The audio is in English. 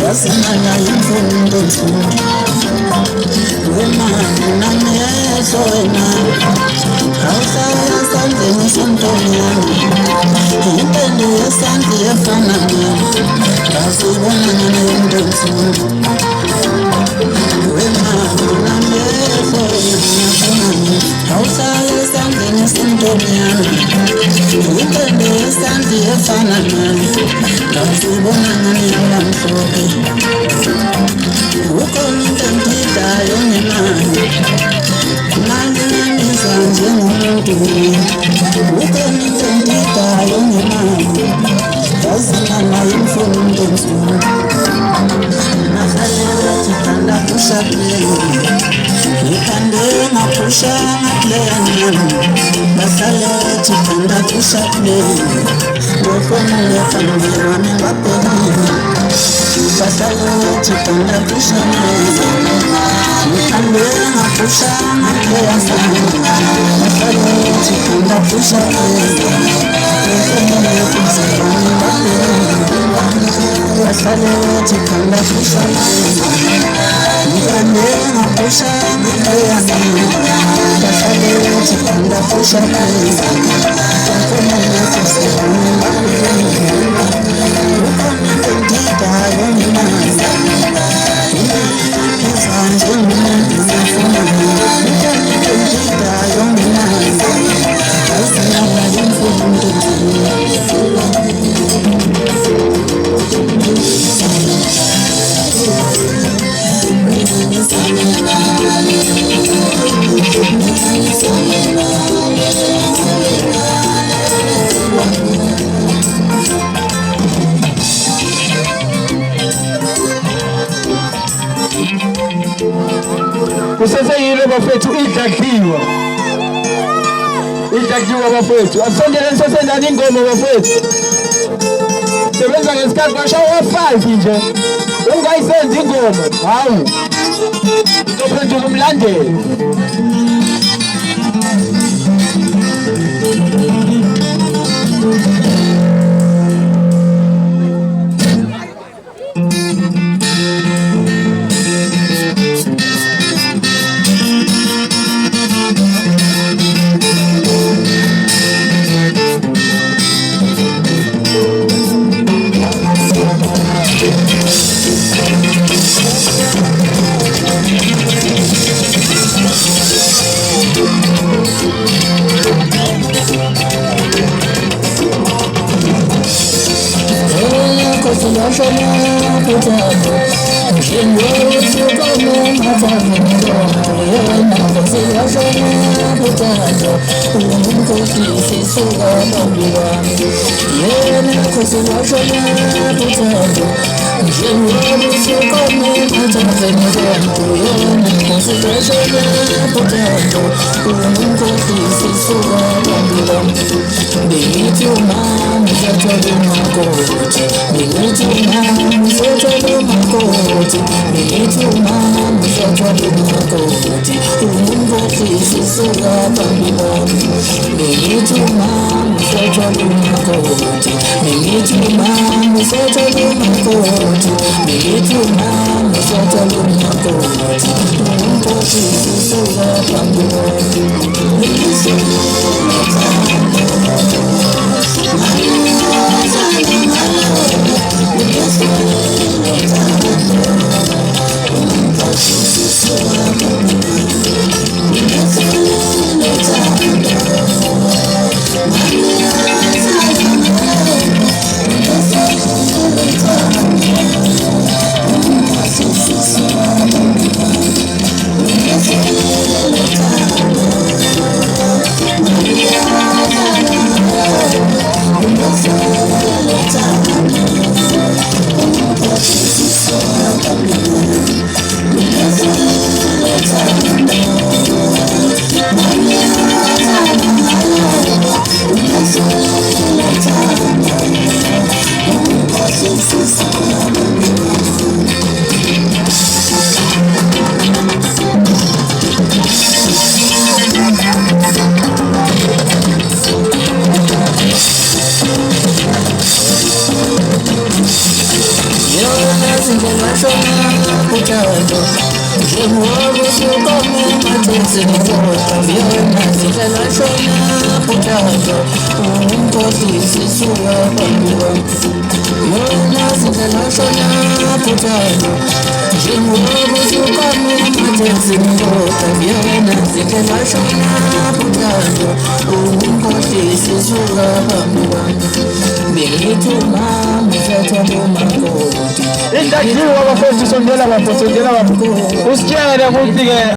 yasimanya imfundo nzulu wena unamehlo wena awuhlala esandleni somthonyana impende yesandla efana nami asibonana nento nzulu wena unamehlo wena awuhlala esandleni somthonyana impende yesandla efana nami asibonana nento mhlophe ukhona into engidayo ngemali manje ngizwa njengomuntu ukhona into engidayo ngemali yazingana imfundo nzulu nahlala thanda kushadile ngithande ngaphusha ngaplena bahlala thanda kushadile ngofuna ngefamile wami ngabhekile bahlala thanda kushadile ngithande ngaphusha ngaplena bahlala thanda kushadile ngofuna ngefamile wami ngabhekile bahlala thanda kushadile ngithande ngaphusha ngaplena bahlala thanda kushadile ngofuna ngefamile wami kuseseyile bafethu idlakiwa bafethu asondele sesenzani ingoma bafethu sebenza ngesikhathi bashawa 5 nje ungayisenza ingoma hawu uzophendula umlandeli zingashona kutando njengoba usukome mathethi ngota vyona zingashona kutando umkhohlisi suka phambiwa yona zingashona kutando njengoba usukome mathethi ngota vyona zingashona kutando umkhohlisi suka phambiwa belithuma mthetho umakoti Indakiwa bafowethu sondela bafo sondela bafo. Usityele ukuthi ke